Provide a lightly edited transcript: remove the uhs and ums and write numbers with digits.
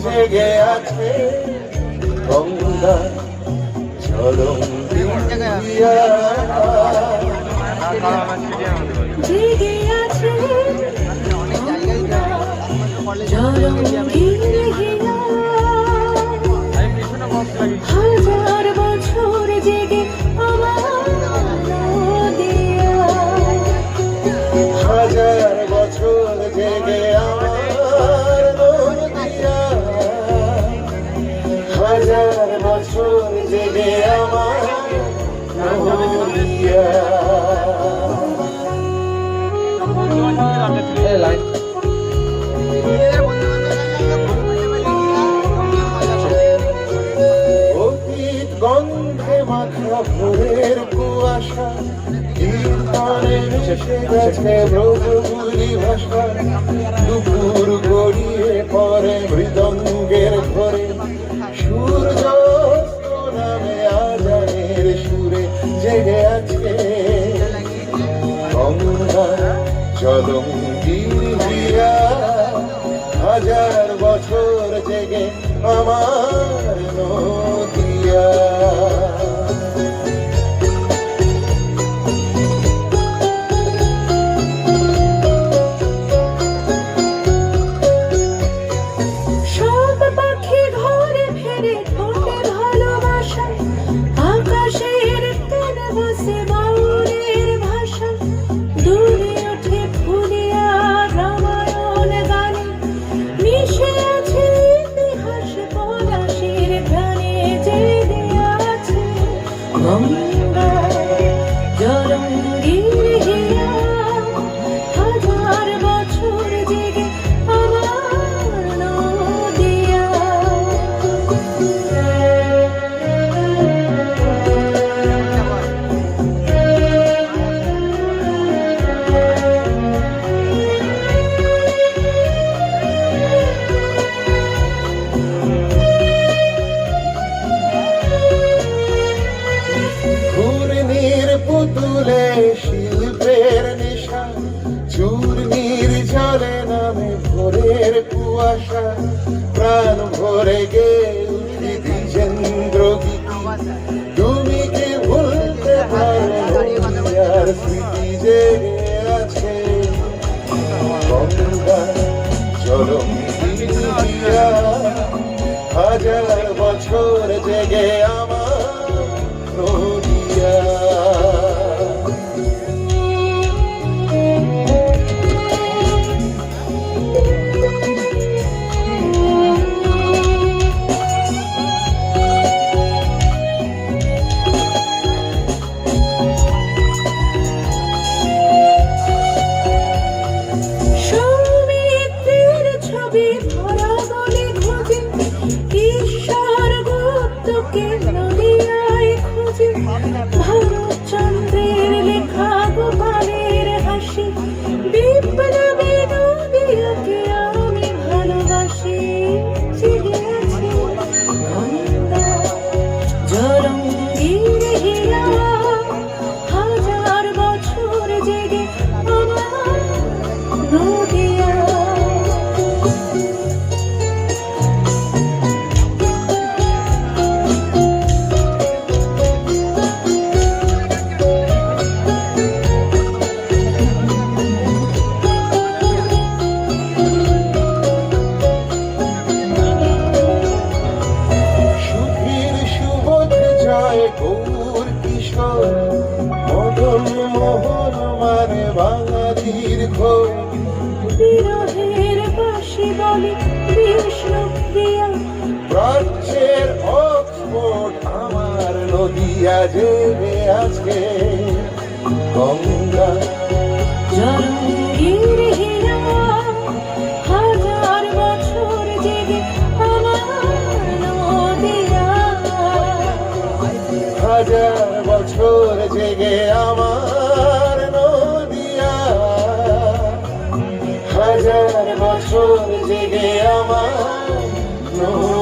জেগে আছে গঙ্গা ঝলমলিয়া জেগে আছে হাজার বছর জেগে আমার নদিয়া, হাজার বছর জেগে আমার নদিয়া, হাজার বছর জেগে আমার নদিয়া। অতীত গন্ধে মাখা ভোরের কুয়াশা, কীর্তনে মিশে গেছে ব্রজগুলি ভাষা। দুপুর গড়িয়ে পরে মৃদঙ্গের ঘরে, সূর্যাস্ত নামে আজানের সুরে জেগে আছে গঙ্গা ঝলমলিয়া। হাজার বছর জেগে আমার নদিয়া। সব পাখি ঘরে ফেরে ঠোঁটে ভালোবাসা, আকাশের ক্যানভাসে বাউলের ভাষা। দূরে ওঠে ফুলিয়া রামায়ণ গানে, মিশে আছে ইতিহাস পলাশের ঘ্রাণে। জেগে আছে গঙ্গা ঝলমলিয়া, হাজার বছর জেগে আমার নদিয়া। ঘূর্ণির পুতুলে শিল্পের নেশা, চূর্ণির জলে নামে ভোরের কুয়াশা। প্রাণ ভরে গে উঠি দ্বিজেন্দ্র গীতি, তুমি কি ভুলতে পারো আর স্মৃতি জেগে আছে গঙ্গা ঝলমলিয়া। হাজার বছর জেগে আমার নদিয়া। সৌমিত্রের ছবি ধরা বলে খোঁজে, ঈশ্বর গুপ্তকে নদিয়ায় খোঁজে। ভারতচন্দ্রের লেখা গোপালের হাসি, বিপ্লবী নদিয়াকে আমি ভালোবাসি। জেগে আছে গঙ্গা ঝলমলিয়া, হাজার বছর জেগে আমার নদিয়া। সুখীর সুবোধ জয় গৌর কিশোর, মদন মোহন মানে বাঙালির ঘোর। বিরহের বাঁশি বলে বিষ্ণু প্রিয়া, প্রাচ্যের অক্সফোর্ড আমার নদিয়া। জেগে আছে গঙ্গা ঝলমলিয়া, হাজার বছর জেগে আমার নদিয়া। হাজার বছর জেগে আমার নদিয়া। হাজার বছর জেগে আমার নদিয়া।